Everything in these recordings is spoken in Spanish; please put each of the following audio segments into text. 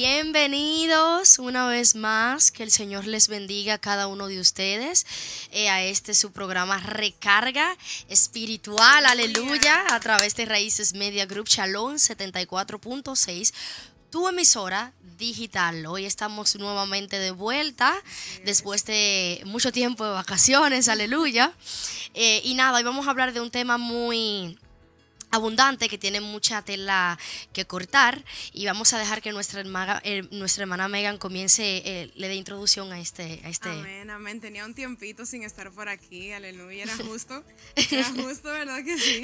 Bienvenidos una vez más, que el Señor les bendiga a cada uno de ustedes a este su programa Recarga Espiritual, aleluya, a través de Raíces Media Group Shalom 74.6, tu emisora digital. Hoy estamos nuevamente de vuelta después de mucho tiempo de vacaciones, aleluya. Y nada, hoy vamos a hablar de un tema muy abundante que tiene mucha tela que cortar y vamos a dejar que nuestra hermana Megan comience, le dé introducción a este. Amén, amén. Tenía un tiempito sin estar por aquí, aleluya, era justo, ¿verdad que sí?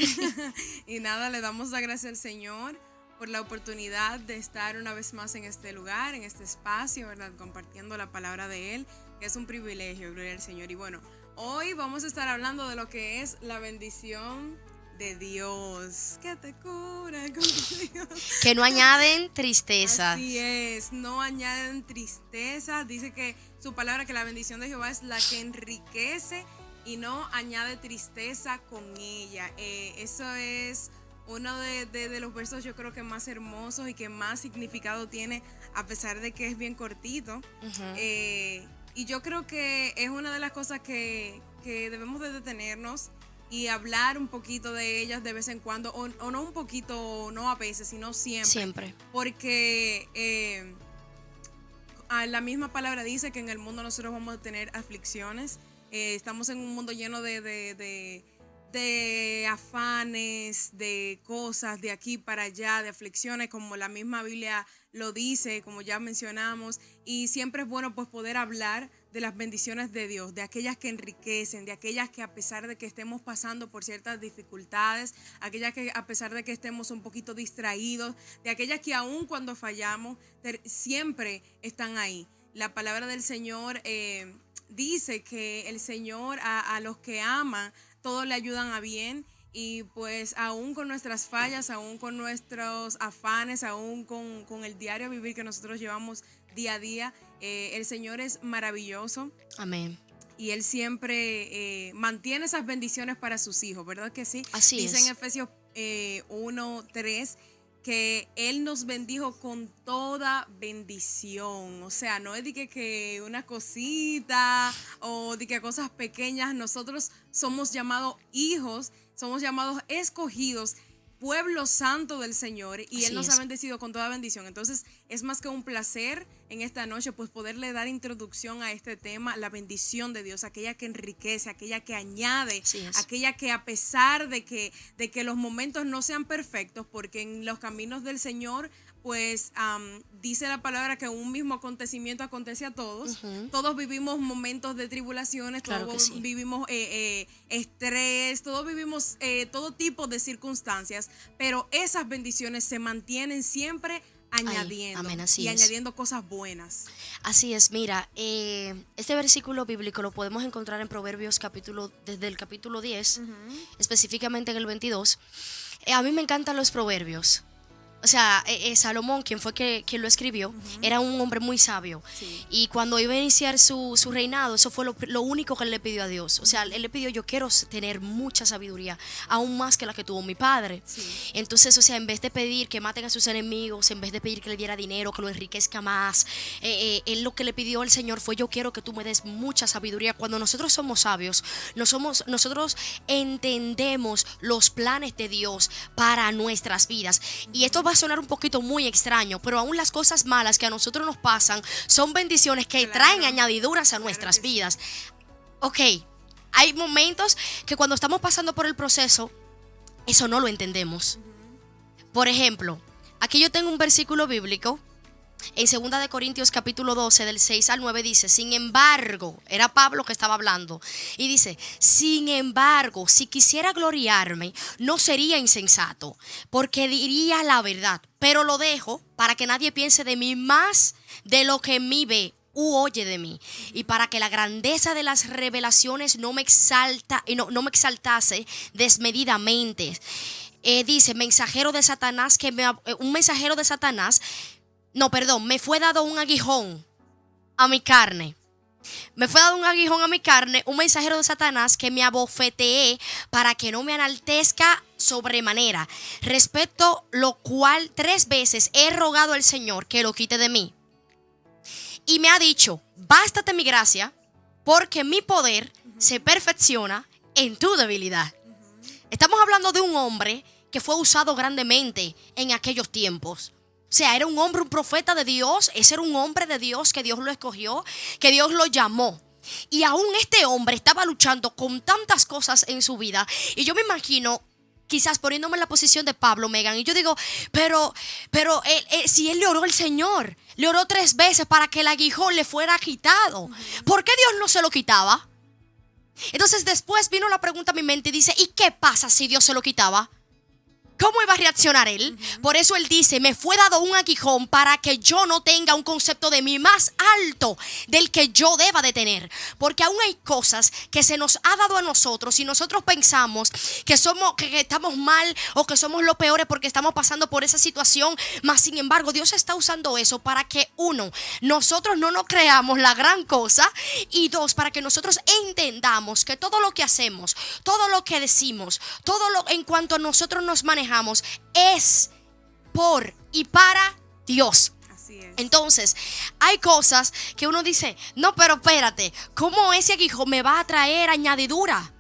Y nada, le damos la gracia al Señor por la oportunidad de estar una vez más en este lugar, en este espacio, ¿verdad? Compartiendo la palabra de Él, que es un privilegio, gloria al Señor. Y bueno, hoy vamos a estar hablando de lo que es la bendición de Dios, que te cura con Dios. Que no añaden tristeza. Así es, no añaden tristeza. Dice que su palabra, que la bendición de Jehová es la que enriquece y no añade tristeza con ella. Eso es uno de los versos, yo creo que más hermosos y que más significado tiene, a pesar de que es bien cortito. Y yo creo que es una de las cosas que debemos de detenernos y hablar un poquito de ellas de vez en cuando, o no un poquito, no a veces, sino siempre. Siempre. Porque la misma palabra dice que en el mundo nosotros vamos a tener aflicciones. Estamos en un mundo lleno de afanes, de cosas de aquí para allá, de aflicciones, como la misma Biblia lo dice, como ya mencionamos, y siempre es bueno pues poder hablar de las bendiciones de Dios, de aquellas que enriquecen, de aquellas que a pesar de que estemos pasando por ciertas dificultades, aquellas que a pesar de que estemos un poquito distraídos, de aquellas que aún cuando fallamos siempre están ahí. La palabra del Señor dice que el Señor a los que aman, todos le ayudan a bien. Y pues aún con nuestras fallas, aún con nuestros afanes, aún con el diario vivir que nosotros llevamos día a día, el Señor es maravilloso. Amén. Y Él siempre mantiene esas bendiciones para sus hijos, ¿verdad que sí? Así Dice es. en Efesios 1:3 que Él nos bendijo con toda bendición. O sea, no es de que una cosita o de que cosas pequeñas. Nosotros somos llamados hijos, somos llamados escogidos, pueblo santo del Señor, y Él nos ha bendecido con toda bendición. Entonces es más que un placer en esta noche pues poderle dar introducción a este tema, la bendición de Dios, aquella que enriquece, aquella que añade, aquella que a pesar de que los momentos no sean perfectos, porque en los caminos del Señor pues dice la palabra que un mismo acontecimiento acontece a todos. Todos vivimos momentos de tribulaciones, Claro todos vivimos estrés, todos vivimos todo tipo de circunstancias, pero esas bendiciones se mantienen siempre añadiendo. Amén, añadiendo cosas buenas. Así es, mira, este versículo bíblico lo podemos encontrar en Proverbios desde el capítulo 10, específicamente en el 22. A mí me encantan los proverbios. O sea, Salomón, quien fue quien lo escribió, era un hombre muy sabio. Sí. Y cuando iba a iniciar su reinado, eso fue lo único que él le pidió a Dios. O sea, él le pidió: yo quiero tener mucha sabiduría, aún más que la que tuvo mi padre. Sí. Entonces, o sea, en vez de pedir que maten a sus enemigos, en vez de pedir que le diera dinero, que lo enriquezca más, él lo que le pidió al Señor fue: yo quiero que tú me des mucha sabiduría. Cuando nosotros somos sabios, nosotros entendemos los planes de Dios para nuestras vidas. Y esto va a sonar un poquito muy extraño, pero aún las cosas malas que a nosotros nos pasan son bendiciones que traen añadiduras a nuestras vidas. Ok, hay momentos que cuando estamos pasando por el proceso, eso no lo entendemos. Por ejemplo, aquí yo tengo un versículo bíblico. En 2 de Corintios capítulo 12 del 6 al 9 dice: sin embargo, era Pablo que estaba hablando, y dice: sin embargo, si quisiera gloriarme, no sería insensato, porque diría la verdad, pero lo dejo para que nadie piense de mí más de lo que en mí ve u oye de mí, y para que la grandeza de las revelaciones no me exaltase desmedidamente. Dice: mensajero de Satanás, un mensajero de Satanás. No, perdón, me fue dado un aguijón a mi carne. Me fue dado un aguijón a mi carne, un mensajero de Satanás que me abofeteé para que no me enaltezca sobremanera, respecto lo cual 3 veces he rogado al Señor que lo quite de mí. Y me ha dicho, bástate mi gracia, porque mi poder se perfecciona en tu debilidad. Estamos hablando de un hombre que fue usado grandemente en aquellos tiempos. O sea, era un hombre, un profeta de Dios. Ese era un hombre de Dios que Dios lo escogió, que Dios lo llamó. Y aún este hombre estaba luchando con tantas cosas en su vida. Y yo me imagino, quizás poniéndome en la posición de Pablo, Megan, y yo digo, pero si él le oró al Señor, le oró 3 veces para que el aguijón le fuera quitado, ¿por qué Dios no se lo quitaba? Entonces después vino la pregunta a mi mente y dice, ¿y qué pasa si Dios se lo quitaba? ¿Cómo iba a reaccionar él? Por eso él dice, me fue dado un aguijón para que yo no tenga un concepto de mí más alto del que yo deba de tener. Porque aún hay cosas que se nos ha dado a nosotros y nosotros pensamos que estamos mal o que somos los peores porque estamos pasando por esa situación. Mas sin embargo, Dios está usando eso para que nosotros no nos creamos la gran cosa, y 2, para que nosotros entendamos que todo lo que hacemos, todo lo que decimos, todo lo en cuanto a nosotros nos manejamos, es por y para Dios. Así es. Entonces, hay cosas que uno dice, no, pero espérate, ¿cómo ese aguijón me va a traer añadidura?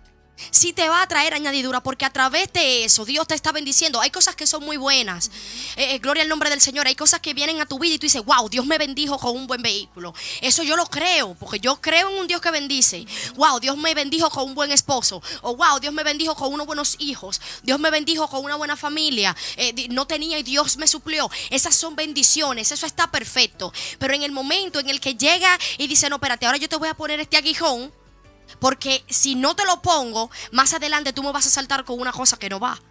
Sí te va a traer añadidura, porque a través de eso Dios te está bendiciendo. Hay cosas que son muy buenas, gloria al nombre del Señor. Hay cosas que vienen a tu vida y tú dices, wow, Dios me bendijo con un buen vehículo. Eso yo lo creo, porque yo creo en un Dios que bendice. Wow, Dios me bendijo con un buen esposo. O wow, Dios me bendijo con unos buenos hijos. Dios me bendijo con una buena familia. No tenía y Dios me suplió. Esas son bendiciones, eso está perfecto. Pero en el momento en el que llega y dice, no, espérate, ahora yo te voy a poner este aguijón, porque si no te lo pongo, más adelante tú me vas a saltar con una cosa que no va.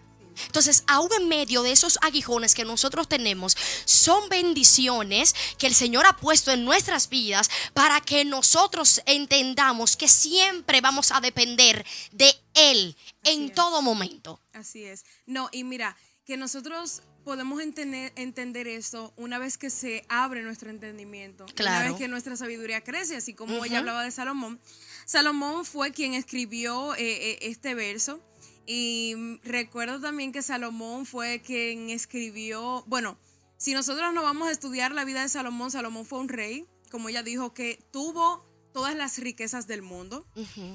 Entonces, aún en medio de esos aguijones que nosotros tenemos, son bendiciones que el Señor ha puesto en nuestras vidas para que nosotros entendamos que siempre vamos a depender de Él en todo momento. Así es. No, y mira, que nosotros podemos entender eso una vez que se abre nuestro entendimiento, Claro. una vez que nuestra sabiduría crece, así como ella hablaba de Salomón. Salomón fue quien escribió este verso, y recuerdo también que Salomón fue quien escribió, bueno, si nosotros no vamos a estudiar la vida de Salomón, Salomón fue un rey, como ella dijo, que tuvo todas las riquezas del mundo,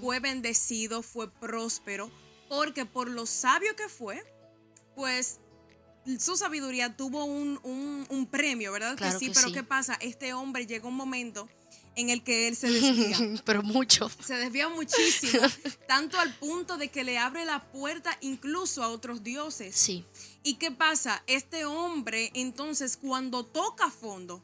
fue bendecido, fue próspero, porque por lo sabio que fue, pues su sabiduría tuvo un premio, ¿verdad? Claro que sí, que pero sí. ¿qué pasa? Este hombre llegó un momento en el que él se desvía. Pero mucho. Se desvía muchísimo, tanto al punto de que le abre la puerta incluso a otros dioses. Sí. ¿Y qué pasa? Este hombre, entonces, cuando toca fondo,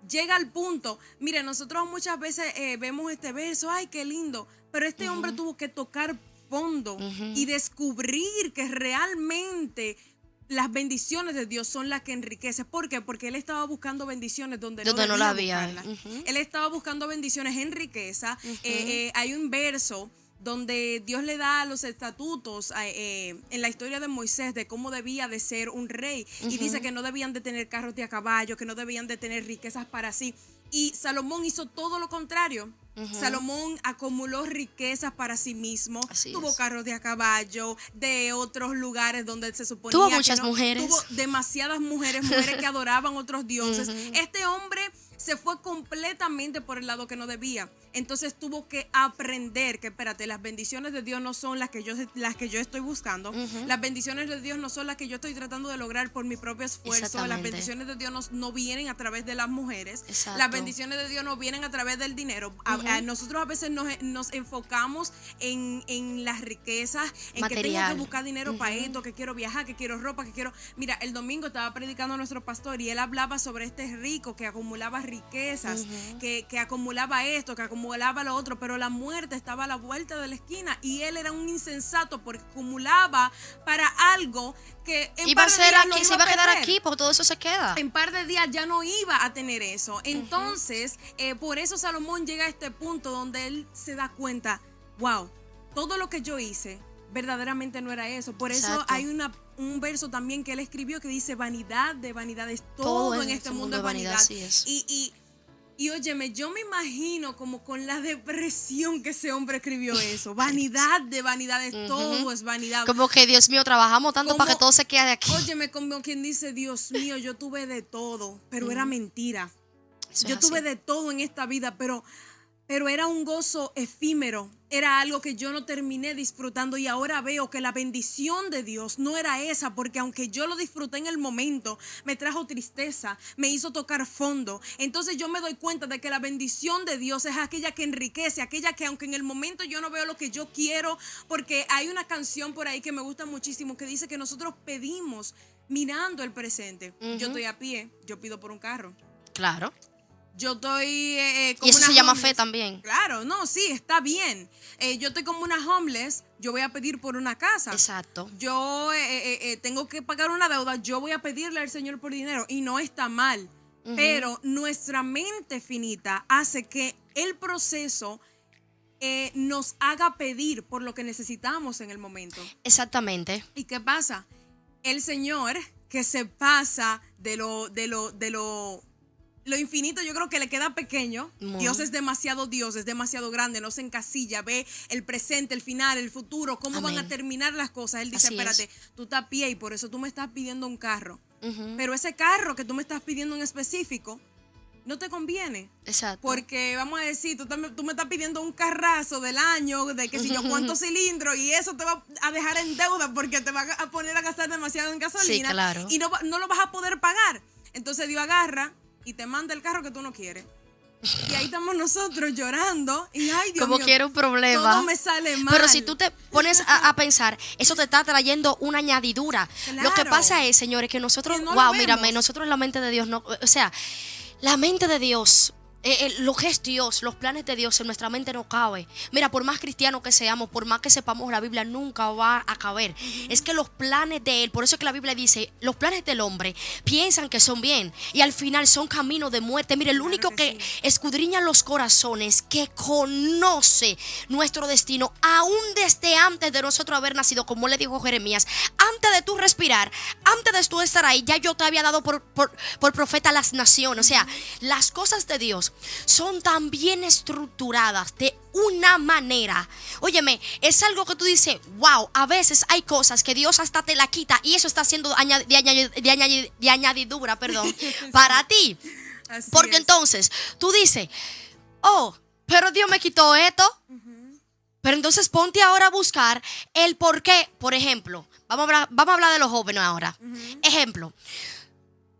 llega al punto, mire, nosotros muchas veces vemos este verso, ay, qué lindo, pero este hombre tuvo que tocar fondo y descubrir que realmente las bendiciones de Dios son las que enriquecen. ¿Por qué? Porque él estaba buscando bendiciones donde no la había. buscarlas. Él estaba buscando bendiciones en riqueza. Hay un verso donde Dios le da los estatutos en la historia de Moisés de cómo debía de ser un rey. Y dice que no debían de tener carros de a caballo, que no debían de tener riquezas para sí. Y Salomón hizo todo lo contrario. Salomón acumuló riquezas para sí mismo. Tuvo carros de a caballo, de otros lugares donde se suponía tuvo que muchas mujeres. Tuvo demasiadas mujeres que adoraban otros dioses. Este hombre se fue completamente por el lado que no debía. Entonces tuvo que aprender que, espérate, las bendiciones de Dios no son las que yo estoy buscando. Las bendiciones de Dios no son las que yo estoy tratando de lograr por mi propio esfuerzo. Las bendiciones de Dios no vienen a través de las mujeres. Exacto. Las bendiciones de Dios no vienen a través del dinero. Nosotros a veces nos enfocamos en las riquezas, en que tengo que buscar dinero para esto, que quiero viajar, que quiero ropa, que quiero... Mira, el domingo estaba predicando nuestro pastor y él hablaba sobre este rico que acumulaba riquezas, que acumulaba esto, que acumulaba lo otro, pero la muerte estaba a la vuelta de la esquina y él era un insensato porque acumulaba para algo que en iba a ser par de días aquí, lo se iba iba a quedar perder. aquí, porque todo eso se queda. En par de días ya no iba a tener eso. Entonces, por eso Salomón llega a este punto donde él se da cuenta, wow, todo lo que yo hice verdaderamente no era eso. Por eso Exacto. hay un verso también que él escribió que dice, vanidad de vanidades, todo en este mundo es vanidad. Así es. Y Y óyeme, yo me imagino como con la depresión que ese hombre escribió eso. Vanidad de vanidades, todo es vanidad. Como que, Dios mío, trabajamos tanto para que todo se quede aquí. Óyeme, como quien dice, Dios mío, yo tuve de todo, pero era mentira. Eso Yo es tuve así. de todo en esta vida, pero era un gozo efímero. Era algo que yo no terminé disfrutando y ahora veo que la bendición de Dios no era esa, porque aunque yo lo disfruté en el momento, me trajo tristeza, me hizo tocar fondo. Entonces yo me doy cuenta de que la bendición de Dios es aquella que enriquece, aquella que aunque en el momento yo no veo lo que yo quiero, porque hay una canción por ahí que me gusta muchísimo que dice que nosotros pedimos mirando el presente. Yo estoy a pie, yo pido por un carro. Claro. Yo estoy como Y eso una se llama homeless. fe también. Claro, no, sí, está bien. Yo estoy como una homeless, yo voy a pedir por una casa. Exacto. Yo tengo que pagar una deuda, yo voy a pedirle al Señor por dinero y no está mal. Pero nuestra mente finita hace que el proceso nos haga pedir por lo que necesitamos en el momento. Exactamente. ¿Y qué pasa? El Señor que se pasa de lo infinito, yo creo que le queda pequeño. Dios es demasiado Dios, es demasiado grande, no se encasilla, ve el presente, el final, el futuro, cómo van a terminar las cosas. Él dice, Así espérate, tú estás a pie y por eso tú me estás pidiendo un carro. Pero ese carro que tú me estás pidiendo en específico no te conviene. Exacto. Porque vamos a decir, tú me estás pidiendo un carrazo del año, de que si yo cuántos cilindros, y eso te va a dejar en deuda porque te va a poner a gastar demasiado en gasolina. Sí, claro. Y no lo vas a poder pagar. Entonces Dios agarra y te manda el carro que tú no quieres. Y ahí estamos nosotros llorando. Y ay, Dios como mío, quiera un problema. todo me sale mal. Pero si tú te pones a pensar, eso te está trayendo una añadidura. Claro. Lo que pasa es, señores, que nosotros, Que no lo wow, vemos. mírame, nosotros en la mente de Dios, no, o sea, la mente de Dios, lo que es Dios, los planes de Dios en nuestra mente no cabe. Mira, por más cristianos que seamos, por más que sepamos la Biblia, nunca va a caber. Es que los planes de Él, por eso es que la Biblia dice, los planes del hombre piensan que son bien y al final son caminos de muerte. Mire, el Claro único que que sí. escudriña los corazones, que conoce nuestro destino, aún desde antes de nosotros haber nacido, como le dijo Jeremías, antes de tú respirar, antes de tú estar ahí, ya yo te había dado por profeta a las naciones. O sea, las cosas de Dios son tan bien estructuradas de una manera. Óyeme, es algo que tú dices, wow, a veces hay cosas que Dios hasta te la quita y eso está haciendo de añadidura, perdón, para ti. Así Porque es. entonces tú dices, oh, pero Dios me quitó esto. Pero entonces ponte ahora a buscar el por qué. Por ejemplo, vamos a hablar de los jóvenes ahora. Ejemplo,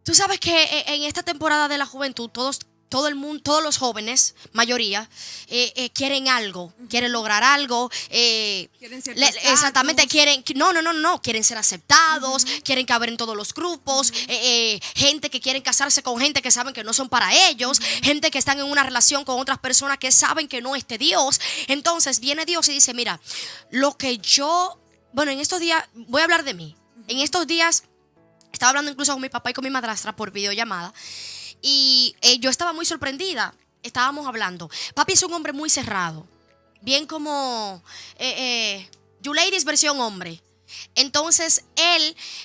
tú sabes que en esta temporada de la juventud todo el mundo, todos los jóvenes, mayoría, quieren algo, quieren lograr algo, Quieren cierto exactamente, estatus. quieren ser aceptados, quieren caber en todos los grupos, gente que quieren casarse con gente que saben que no son para ellos, gente que están en una relación con otras personas que saben que no es de Dios. Entonces viene Dios y dice, mira, en estos días, voy a hablar de mí, en estos días estaba hablando incluso con mi papá y con mi madrastra por videollamada. Y yo estaba muy sorprendida. Estábamos hablando. Papi es un hombre muy cerrado. Bien como You Ladies versión hombre. Entonces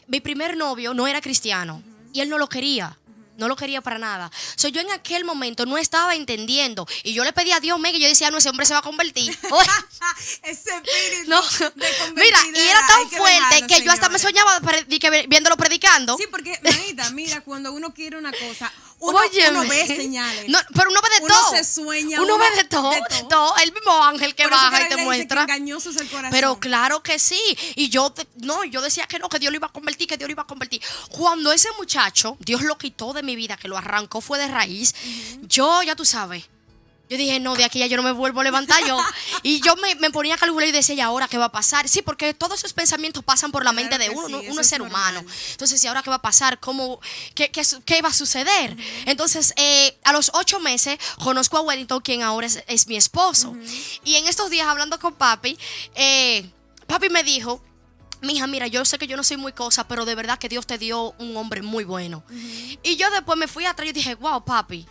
mi primer novio no era cristiano. Y él no lo quería. No lo quería para nada. Yo en aquel momento no estaba entendiendo. Y yo le pedí a Dios, y yo decía, no, ese hombre se va a convertir. Ese espíritu No. de Mira, y era convertidera, tan hay que fuerte dejarlo, que yo hasta me señores. soñaba viéndolo predicando. Sí, porque, manita, mira, cuando uno quiere una cosa, uno Óyeme. ve señales. No, pero uno ve de Uno todo. se sueña, Uno uno ve de todo. El mismo ángel que Por eso baja que y la te Biblia dice que muestra. engañoso es el corazón. Pero claro que sí. Y yo decía que no, que Dios lo iba a convertir, que Dios lo iba a convertir. Cuando ese muchacho, Dios lo quitó de mi vida, que lo arrancó fue de raíz, yo, ya tú sabes, yo dije, no, de aquí ya yo no me vuelvo a levantar yo. Y yo me ponía a calcular y decía, ¿y ahora qué va a pasar? Sí, porque todos esos pensamientos pasan por la Claro mente de que uno. sí, Uno eso es es ser normal. humano. Entonces, ¿y ahora qué va a pasar? ¿Qué va a suceder? Entonces, a los 8 meses, conozco a Wellington, quien ahora es mi esposo. Y en estos días, hablando con papi, papi me dijo, mija, mira, yo sé que yo no soy muy cosa, pero de verdad que Dios te dio un hombre muy bueno. Y yo después me fui atrás y dije, wow, papi,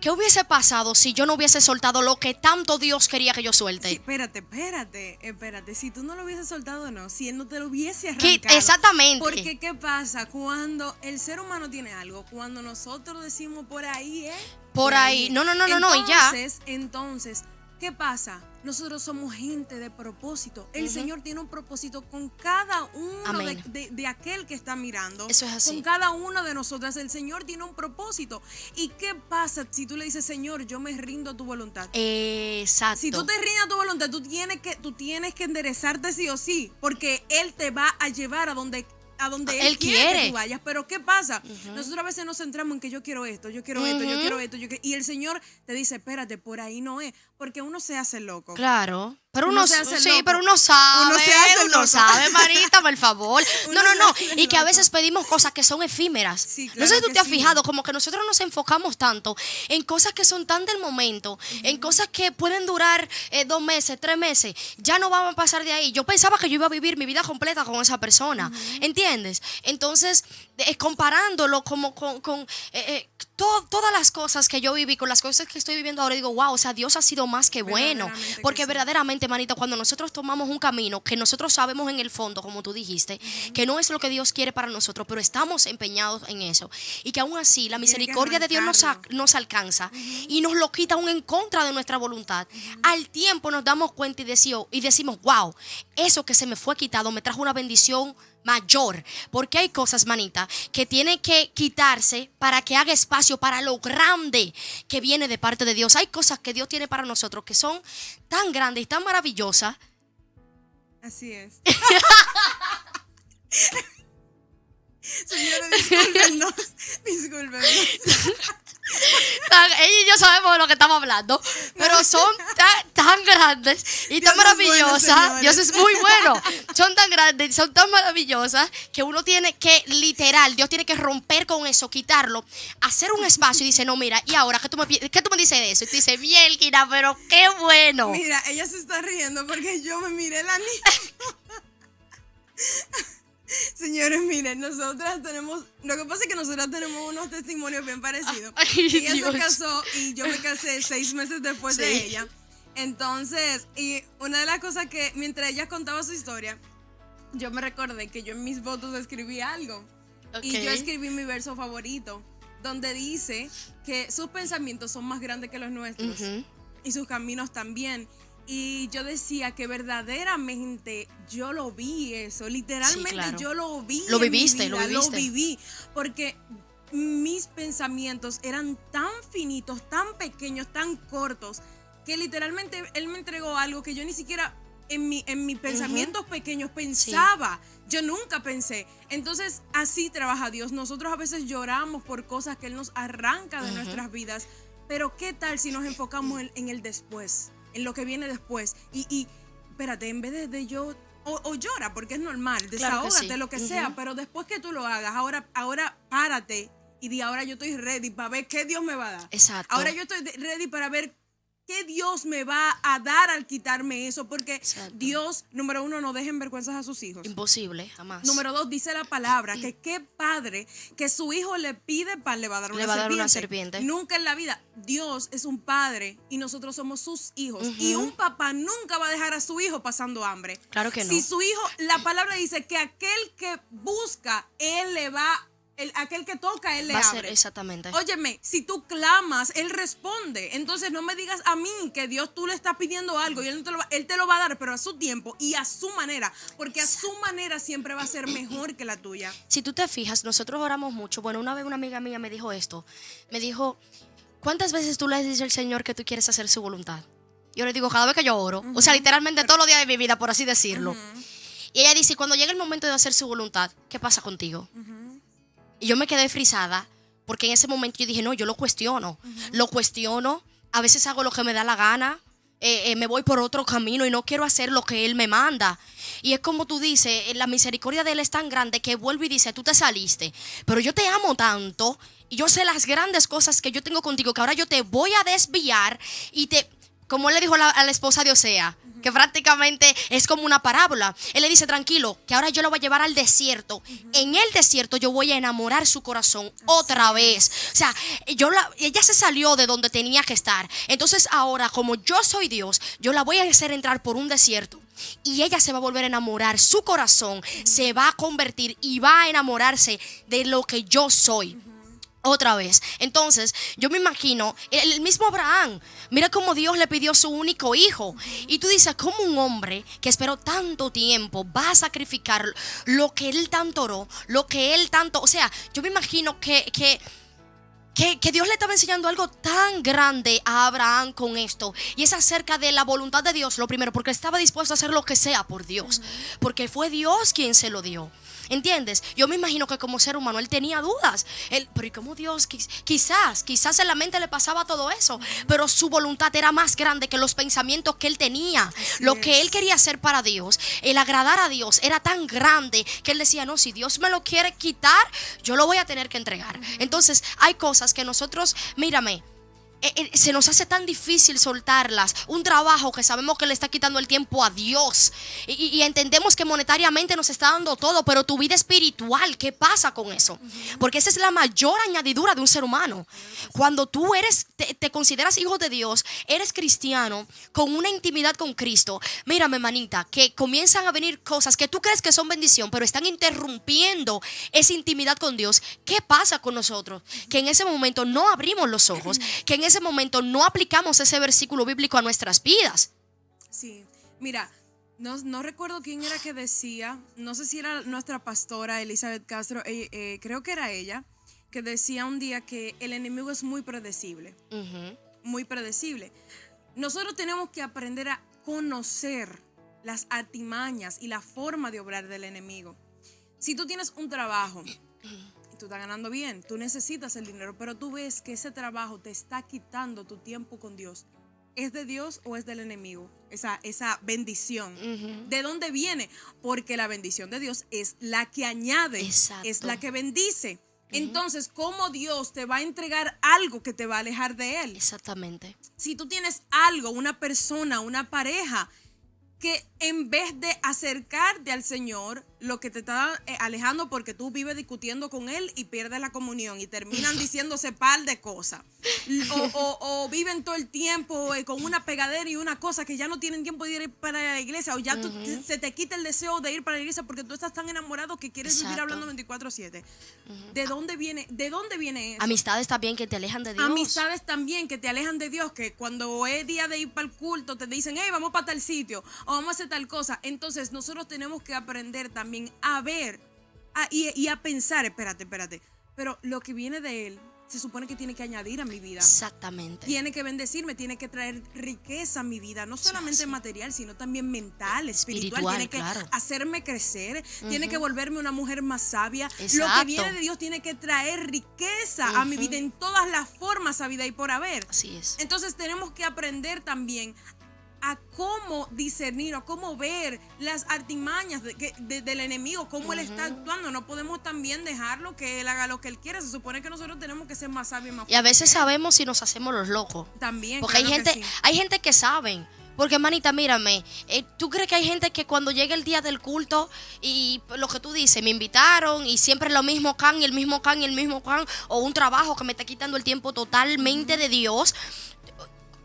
¿Qué hubiese pasado si yo no hubiese soltado lo que tanto Dios quería que yo suelte? Sí, espérate. Si tú no lo hubieses soltado, no. Si él no te lo hubiese ¿Qué? arrancado. Exactamente. Porque, ¿qué pasa? Cuando el ser humano tiene algo, cuando nosotros decimos por ahí, Por ahí. No, y ya. Entonces, ¿qué pasa? Nosotros somos gente de propósito. El Señor tiene un propósito con cada uno de aquel que está mirando. Eso es así. Con cada una de nosotras. El Señor tiene un propósito. ¿Y qué pasa si tú le dices, Señor, yo me rindo a tu voluntad? Exacto. Si tú te rindes a tu voluntad, tú tienes que enderezarte sí o sí. Porque Él te va a llevar a donde Él quiere que tú vayas. Pero ¿qué pasa? Nosotros a veces nos centramos en que yo quiero esto, yo quiero esto. Y el Señor te dice, espérate, por ahí no es. Porque uno se hace loco. Claro. Pero Uno uno, se hace sí, loco. pero uno sabe, Uno sabe, Marita, por favor. Uno No. se hace Y que a loco. veces pedimos cosas que son efímeras. Sí, No claro sé si tú que te has sí. fijado, como que nosotros nos enfocamos tanto en cosas que son tan del momento, en cosas que pueden durar 2 meses, 3 meses. Ya no vamos a pasar de ahí. Yo pensaba que yo iba a vivir mi vida completa con esa persona. ¿Entiendes? Entonces, comparándolo como con todas las cosas que yo viví con las cosas que estoy viviendo ahora, digo, wow, o sea, Dios ha sido más que bueno. Verdaderamente que Porque sí. verdaderamente, manita, cuando nosotros tomamos un camino que nosotros sabemos en el fondo, como tú dijiste, que no es lo que Dios quiere para nosotros, pero estamos empeñados en eso. Y que aún así la misericordia de Dios nos alcanza y nos lo quita aún en contra de nuestra voluntad. Al tiempo nos damos cuenta y decimos, wow, eso que se me fue quitado me trajo una bendición mayor, porque hay cosas, manita, que tienen que quitarse para que haga espacio para lo grande que viene de parte de Dios. Hay cosas que Dios tiene para nosotros que son tan grandes y tan maravillosas. Así es. Señora, discúlpenos. Ella y yo sabemos de lo que estamos hablando, pero son tan grandes y tan Dios es bueno, maravillosas. señores. Dios es muy bueno. Son tan grandes, son tan maravillosas que uno tiene que, literal, Dios tiene que romper con eso, quitarlo, hacer un espacio y dice, no, mira, y ahora, ¿qué tú me dices de eso? Y tú dices, Mielkina, pero qué bueno. Mira, ella se está riendo porque yo me miré la niña. Señores, miren, nosotras tenemos, lo que pasa es que nosotras tenemos unos testimonios bien parecidos. Ay, Ella Dios. se casó y yo me casé 6 meses después de Sí. ella. Entonces, y una de las cosas que mientras ella contaba su historia, yo me recordé que yo en mis votos escribí algo. Y Ok. yo escribí mi verso favorito, donde dice que sus pensamientos son más grandes que los nuestros y sus caminos también. Y yo decía que verdaderamente yo lo vi eso, literalmente Sí, claro. yo lo vi. Lo en mi viviste, vida, lo viviste. Lo viví, porque mis pensamientos eran tan finitos, tan pequeños, tan cortos, que literalmente él me entregó algo que yo ni siquiera en mis pensamientos pequeños pensaba. Yo nunca pensé. Entonces, así trabaja Dios. Nosotros a veces lloramos por cosas que Él nos arranca de nuestras vidas. Pero ¿qué tal si nos enfocamos en el después? En lo que viene después. Y espérate, en vez de yo... O llora, porque es normal. Claro que Desahógate, sí. lo que sea. Pero después que tú lo hagas, ahora párate y di, ahora yo estoy ready para ver qué Dios me va a dar. Exacto. Ahora yo estoy ready para ver qué Dios me va a dar al quitarme eso. Porque Exacto. Dios, número 1, no deja en vergüenzas a sus hijos. Imposible, jamás. Número 2, dice la palabra que qué padre que su hijo le pide pan, le va a dar una serpiente. Nunca en la vida. Dios es un padre y nosotros somos sus hijos. Y un papá nunca va a dejar a su hijo pasando hambre. Claro que no. Si su hijo, la palabra dice que aquel que busca, él le va, aquel que toca, él le Va a abre. ser exactamente. Óyeme, si tú clamas, Él responde. Entonces no me digas a mí que Dios tú le estás pidiendo algo y Él te lo va a dar, pero a su tiempo y a su manera. Porque a su manera siempre va a ser mejor que la tuya. Si tú te fijas, nosotros oramos mucho. Bueno, una vez una amiga mía me dijo esto. Me dijo, ¿cuántas veces tú le dices al Señor que tú quieres hacer su voluntad? Yo le digo, cada vez que yo oro. O sea, literalmente todos los días de mi vida, por así decirlo. Y ella dice, cuando llega el momento de hacer su voluntad, ¿qué pasa contigo? Y yo me quedé frisada, porque en ese momento yo dije, no, yo lo cuestiono. Lo cuestiono, a veces hago lo que me da la gana, me voy por otro camino y no quiero hacer lo que Él me manda. Y es como tú dices, la misericordia de Él es tan grande que vuelve y dice, tú te saliste, pero yo te amo tanto y yo sé las grandes cosas que yo tengo contigo, que ahora yo te voy a desviar y como él le dijo a la esposa de Osea, que prácticamente es como una parábola. Él le dice, tranquilo, que ahora yo lo voy a llevar al desierto. En el desierto yo voy a enamorar su corazón otra vez. O sea, ella se salió de donde tenía que estar. Entonces ahora, como yo soy Dios, yo la voy a hacer entrar por un desierto. Y ella se va a volver a enamorar. Su corazón se va a convertir y va a enamorarse de lo que yo soy. Otra vez. Entonces, yo me imagino el mismo Abraham. Mira cómo Dios le pidió su único hijo. Y tú dices, ¿cómo un hombre que esperó tanto tiempo va a sacrificar lo que él tanto oró? Lo que él tanto. O sea, yo me imagino que Dios le estaba enseñando algo tan grande a Abraham con esto. Y es acerca de la voluntad de Dios, lo primero, porque estaba dispuesto a hacer lo que sea por Dios. Porque fue Dios quien se lo dio. ¿Entiendes? Yo me imagino que como ser humano él tenía dudas. Pero ¿y cómo Dios? Quizás en la mente le pasaba todo eso. Pero su voluntad era más grande que los pensamientos que él tenía. Lo que él quería hacer para Dios, el agradar a Dios, era tan grande que él decía, no, si Dios me lo quiere quitar, yo lo voy a tener que entregar. Entonces hay cosas que nosotros, mírame, se nos hace tan difícil soltarlas. Un trabajo que sabemos que le está quitando el tiempo a Dios y entendemos que monetariamente nos está dando todo, pero tu vida espiritual, ¿qué pasa con eso? Porque esa es la mayor añadidura de un ser humano. Cuando tú te consideras hijo de Dios, eres cristiano con una intimidad con Cristo, mírame, manita, que comienzan a venir cosas que tú crees que son bendición, pero están interrumpiendo esa intimidad con Dios. ¿Qué pasa con nosotros? Que en ese momento no abrimos los ojos, que en ese momento no aplicamos ese versículo bíblico a nuestras vidas. Sí, mira, no recuerdo quién era que decía, no sé si era nuestra pastora Elizabeth Castro, creo que era ella, que decía un día que el enemigo es muy predecible, muy predecible. Nosotros tenemos que aprender a conocer las artimañas y la forma de obrar del enemigo. Si tú tienes un trabajo, tú estás ganando bien, tú necesitas el dinero, pero tú ves que ese trabajo te está quitando tu tiempo con Dios. ¿Es de Dios o es del enemigo? Esa bendición. ¿De dónde viene? Porque la bendición de Dios es la que añade, es la que bendice. Entonces, ¿cómo Dios te va a entregar algo que te va a alejar de Él? Exactamente. Si tú tienes algo, una persona, una pareja, que en vez de acercarte al Señor, lo que te está alejando, porque tú vives discutiendo con Él y pierdes la comunión y terminan diciéndose par de cosas, o viven todo el tiempo con una pegadera y una cosa que ya no tienen tiempo de ir para la iglesia, o ya se te quita el deseo de ir para la iglesia porque tú estás tan enamorado que quieres vivir hablando 24/7. ¿De dónde viene eso? Amistades también que te alejan de Dios. Amistades también que te alejan de Dios, que cuando es día de ir para el culto te dicen, hey, vamos para tal sitio o vamos a hacer tal cosa. Entonces nosotros tenemos que aprender también a ver y a pensar, espérate, pero lo que viene de Él se supone que tiene que añadir a mi vida. Exactamente. Tiene que bendecirme, tiene que traer riqueza a mi vida, no solamente material, sino también mental, espiritual. Tiene que hacerme crecer, tiene que volverme una mujer más sabia. Exacto. Lo que viene de Dios tiene que traer riqueza a mi vida en todas las formas, a vida y por haber. Así es. Entonces tenemos que aprender también a cómo discernir o cómo ver las artimañas del enemigo, cómo él está actuando. No podemos también dejarlo que él haga lo que él quiera. Se supone que nosotros tenemos que ser más sabios y más fuertes. Y a veces sabemos si nos hacemos los locos. También. Porque claro hay gente que saben. Porque, manita, mírame, ¿tú crees que hay gente que cuando llega el día del culto y lo que tú dices, me invitaron y siempre lo mismo can y el mismo can y el mismo can, o un trabajo que me está quitando el tiempo totalmente de Dios?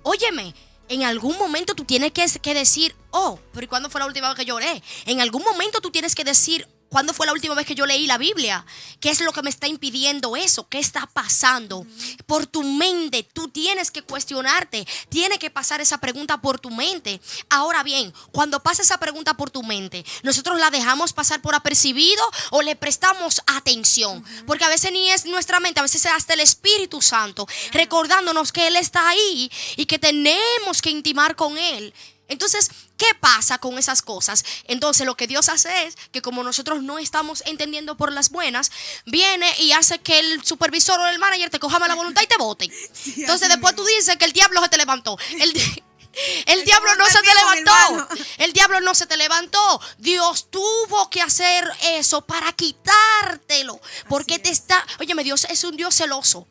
Óyeme, en algún momento tú tienes que decir, oh, pero ¿y cuándo fue la última vez que lloré? En algún momento tú tienes que decir, ¿cuándo fue la última vez que yo leí la Biblia? ¿Qué es lo que me está impidiendo eso? ¿Qué está pasando? Por tu mente, tú tienes que cuestionarte. Tiene que pasar esa pregunta por tu mente. Ahora bien, cuando pasa esa pregunta por tu mente, ¿nosotros la dejamos pasar por apercibido o le prestamos atención? Porque a veces ni es nuestra mente, a veces es hasta el Espíritu Santo, recordándonos que Él está ahí y que tenemos que intimar con Él. Entonces, ¿qué pasa con esas cosas? Entonces, lo que Dios hace es que como nosotros no estamos entendiendo por las buenas, viene y hace que el supervisor o el manager te coja mala voluntad y te voten. Sí, entonces, después tú dices que el diablo se te levantó. El diablo no se te levantó. El diablo no se te levantó. Dios tuvo que hacer eso para quitártelo. Porque te está... Óyeme, Dios es un Dios celoso.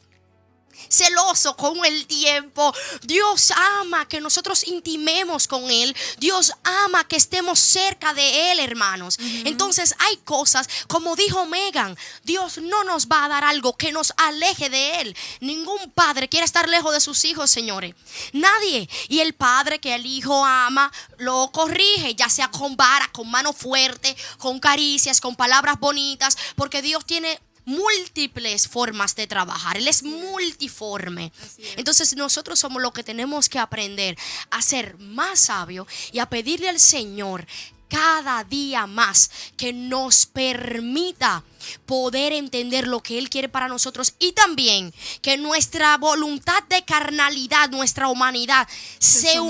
celoso con el tiempo. Dios ama que nosotros intimemos con Él. Dios ama que estemos cerca de Él, hermanos. Entonces hay cosas, como dijo Megan, Dios no nos va a dar algo que nos aleje de Él. Ningún padre quiere estar lejos de sus hijos, señores. Nadie. Y el padre que el hijo ama, lo corrige, ya sea con vara, con mano fuerte, con caricias, con palabras bonitas, porque Dios tiene múltiples formas de trabajar. Él es multiforme. Entonces nosotros somos los que tenemos que aprender a ser más sabios y a pedirle al Señor cada día más que nos permita poder entender lo que Él quiere para nosotros, y también que nuestra voluntad de carnalidad, nuestra humanidad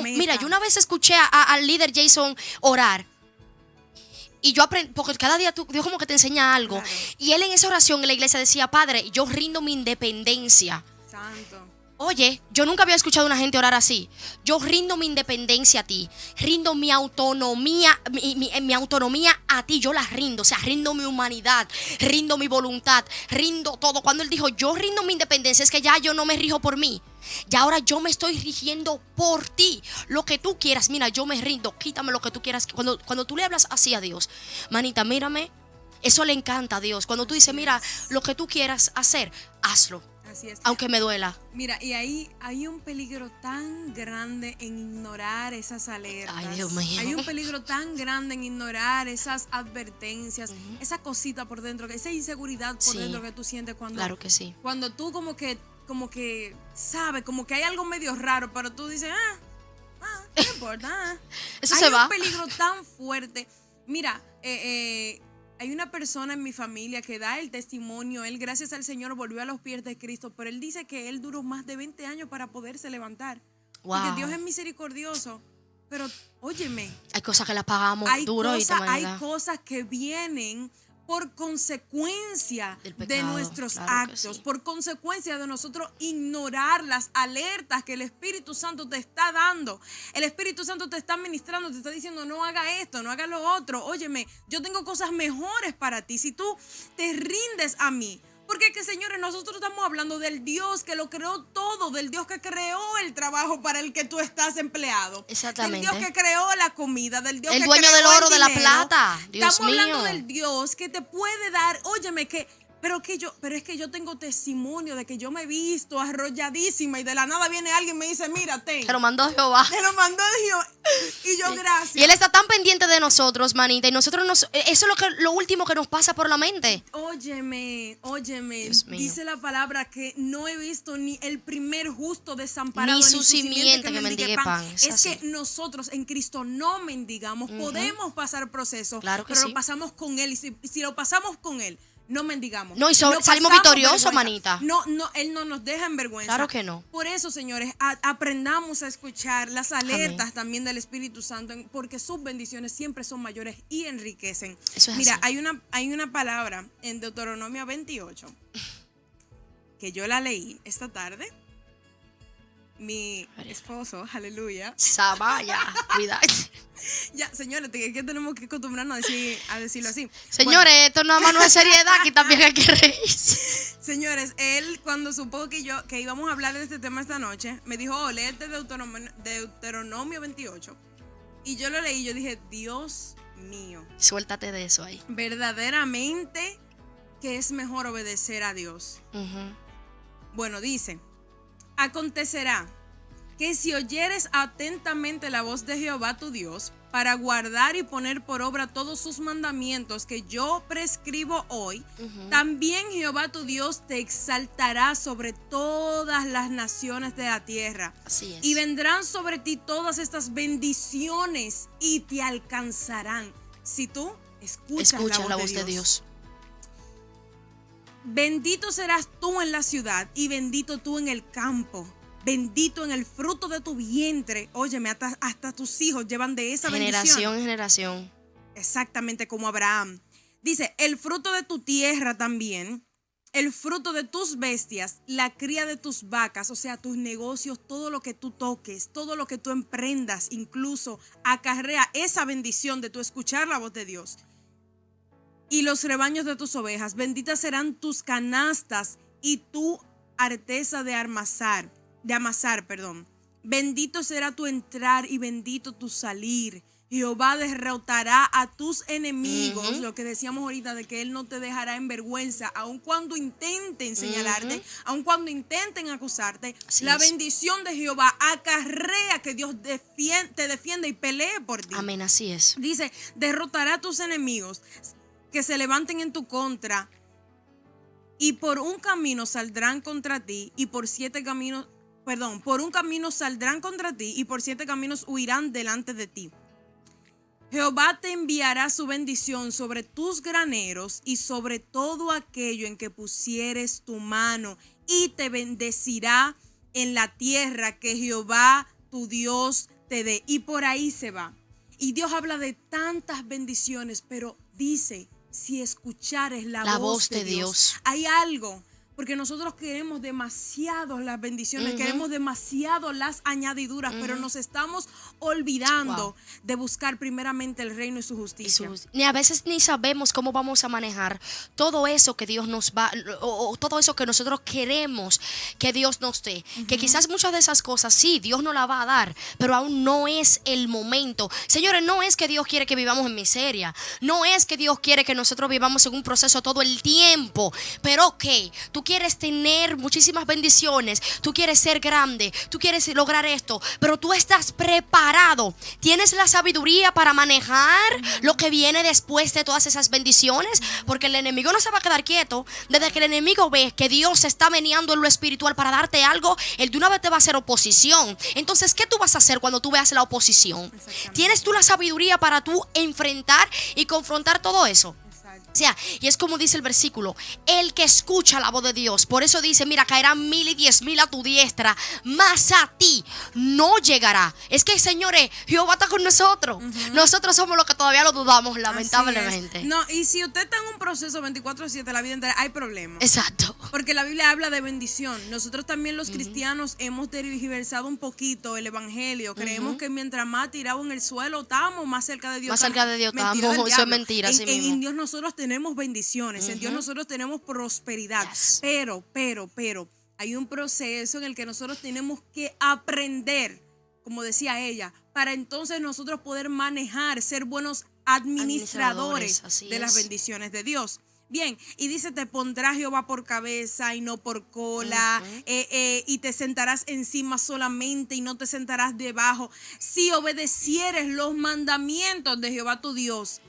mira, yo una vez escuché al líder Jason orar. Y yo aprendí, porque cada día Dios como que te enseña algo. Claro. Y él en esa oración en la iglesia decía: Padre, yo rindo mi independencia. Santo. Oye, yo nunca había escuchado a una gente orar así. Yo rindo mi independencia a ti. Rindo mi autonomía, mi autonomía a ti. Yo la rindo. O sea, rindo mi humanidad. Rindo mi voluntad. Rindo todo. Cuando él dijo, yo rindo mi independencia, es que ya yo no me rijo por mí. Ya ahora yo me estoy rigiendo por ti. Lo que tú quieras, mira, yo me rindo. Quítame lo que tú quieras. Cuando tú le hablas así a Dios, manita, mírame. Eso le encanta a Dios. Cuando tú dices, mira, lo que tú quieras hacer, hazlo. Así es. Aunque me duela. Mira, y ahí hay un peligro tan grande en ignorar esas alertas. Ay, Dios mío. Hay un peligro tan grande en ignorar esas advertencias, esa cosita por dentro, esa inseguridad por dentro que tú sientes cuando, claro que sí, cuando tú como que sabes, como que hay algo medio raro, pero tú dices, no importa. Eso hay se va. un peligro tan fuerte. Mira, hay una persona en mi familia que da el testimonio. Él, gracias al Señor, volvió a los pies de Cristo, pero él dice que él duró más de 20 años para poderse levantar. Wow. Porque Dios es misericordioso. Pero, óyeme, hay cosas que las pagamos duro y hay cosas que vienen por consecuencia de nuestros actos, sí, por consecuencia de nosotros ignorar las alertas que el Espíritu Santo te está dando. El Espíritu Santo te está ministrando, te está diciendo, no haga esto, no haga lo otro. Óyeme, yo tengo cosas mejores para ti si tú te rindes a mí. Porque es que, señores, nosotros estamos hablando del Dios que lo creó todo, del Dios que creó el trabajo para el que tú estás empleado. Exactamente. Del Dios que creó la comida, del Dios el que dueño creó del oro, el de la dinero. plata. Dios Estamos mío. hablando del Dios que te puede dar, óyeme, pero es que yo tengo testimonio de que yo me he visto arrolladísima y de la nada viene alguien y me dice, mira, Te lo mandó Jehová. Te lo mandó Dios. Y yo, gracias. Y Él está tan pendiente de nosotros, manita, y nosotros eso es lo último que nos pasa por la mente. Óyeme, Dios mío. dice la palabra que no he visto ni el primer justo desamparado, ni su simiente que mendigue pan. Es que nosotros en Cristo no mendigamos, podemos pasar procesos, claro que pero sí. lo pasamos con Él. Y si lo pasamos con Él, no mendigamos. No, y salimos victoriosos, manita. No, Él no nos deja en vergüenza. Claro que no. Por eso, señores, aprendamos a escuchar las alertas también del Espíritu Santo, porque sus bendiciones siempre son mayores y enriquecen. Eso es Mira, así. hay una palabra en Deuteronomio 28 que yo la leí esta tarde. Mi esposo, aleluya. Samaya, cuidado. Ya, señores, es que tenemos que acostumbrarnos a decirlo así. Señores, esto nada más no es seriedad, aquí también hay que reírse. Señores, él cuando supo que íbamos a hablar de este tema esta noche, me dijo, oh, léete Deuteronomio 28. Y yo lo leí y yo dije, Dios mío. Suéltate de eso ahí. Verdaderamente que es mejor obedecer a Dios. Bueno, dice, acontecerá que si oyeres atentamente la voz de Jehová tu Dios, para guardar y poner por obra todos sus mandamientos que yo prescribo hoy, también Jehová tu Dios te exaltará sobre todas las naciones de la tierra. Así es. Y vendrán sobre ti todas estas bendiciones y te alcanzarán si tú escuchas la voz de Dios. Bendito serás tú en la ciudad y bendito tú en el campo. Bendito en el fruto de tu vientre. Óyeme, hasta tus hijos llevan de esa bendición. Generación en generación. Exactamente como Abraham. Dice, el fruto de tu tierra también, el fruto de tus bestias, la cría de tus vacas, o sea, tus negocios, todo lo que tú toques, todo lo que tú emprendas, incluso acarrea esa bendición de tu escuchar la voz de Dios. Y los rebaños de tus ovejas, benditas serán tus canastas y tu arteza de amasar, perdón. Bendito será tu entrar y bendito tu salir. Jehová derrotará a tus enemigos, lo que decíamos ahorita de que Él no te dejará en vergüenza, aun cuando intenten señalarte, aun cuando intenten acusarte. Así la es. bendición de Jehová acarrea que Dios te defienda y pelee por ti. Amén, así es. Dice, derrotará a tus enemigos que se levanten en tu contra, y por un camino saldrán contra ti, y por por un camino saldrán contra ti, y por 7 caminos huirán delante de ti. Jehová te enviará su bendición sobre tus graneros y sobre todo aquello en que pusieres tu mano, y te bendecirá en la tierra que Jehová tu Dios te dé. Y por ahí se va. Y Dios habla de tantas bendiciones, pero dice, si escuchares la voz de Dios, hay algo. Porque nosotros queremos demasiado las bendiciones, queremos demasiado las añadiduras, pero nos estamos olvidando de buscar primeramente el reino y su justicia. Ni a veces ni sabemos cómo vamos a manejar todo eso que Dios nos va, o todo eso que nosotros queremos que Dios nos dé. Que quizás muchas de esas cosas sí, Dios nos la va a dar, pero aún no es el momento. Señores, no es que Dios quiere que vivamos en miseria, no es que Dios quiere que nosotros vivamos en un proceso todo el tiempo, pero ok, tú quieres tener muchísimas bendiciones, tú quieres ser grande, tú quieres lograr esto, pero tú estás preparado, tienes la sabiduría para manejar lo que viene después de todas esas bendiciones, porque el enemigo no se va a quedar quieto. Desde que el enemigo ve que Dios se está meneando en lo espiritual para darte algo, él de una vez te va a hacer oposición. Entonces, ¿qué tú vas a hacer cuando tú veas la oposición? ¿Tienes tú la sabiduría para tú enfrentar y confrontar todo eso? O sea, y es como dice el versículo, el que escucha la voz de Dios. Por eso dice, mira, caerán 1000 y 10,000 a tu diestra, mas a ti no llegará. Es que, señores, Jehová está con nosotros. Nosotros somos los que todavía lo dudamos, lamentablemente. No, y si usted está en un proceso 24/7 la vida entera, hay problemas. Exacto. Porque la Biblia habla de bendición. Nosotros también los cristianos hemos tergiversado un poquito el evangelio. Creemos que mientras más tirado en el suelo estamos, más cerca de Dios. Más cerca de Dios estamos. Eso es mentira. En Dios nosotros tenemos bendiciones. En Dios nosotros tenemos prosperidad. Yes. Pero hay un proceso en el que nosotros tenemos que aprender, como decía ella, para entonces nosotros poder manejar, ser buenos administradores de las bendiciones de Dios. Bien, y dice, te pondrá Jehová por cabeza y no por cola, y te sentarás encima solamente y no te sentarás debajo, si obedecieres los mandamientos de Jehová tu Dios,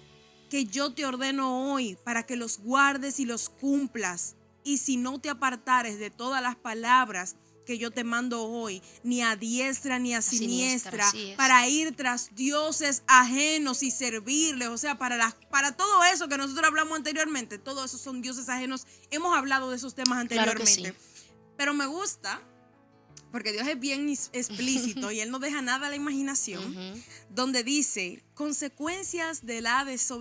que yo te ordeno hoy, para que los guardes y los cumplas. Y si no te apartares de todas las palabras que yo te mando hoy, ni a diestra ni a siniestra, para ir tras dioses ajenos y servirles. O sea, para todo eso que nosotros hablamos anteriormente, todo eso son dioses ajenos. Hemos hablado de esos temas anteriormente. Claro que sí. Pero me gusta, porque Dios es bien explícito y Él no deja nada a la imaginación, donde dice, consecuencias de la desobediencia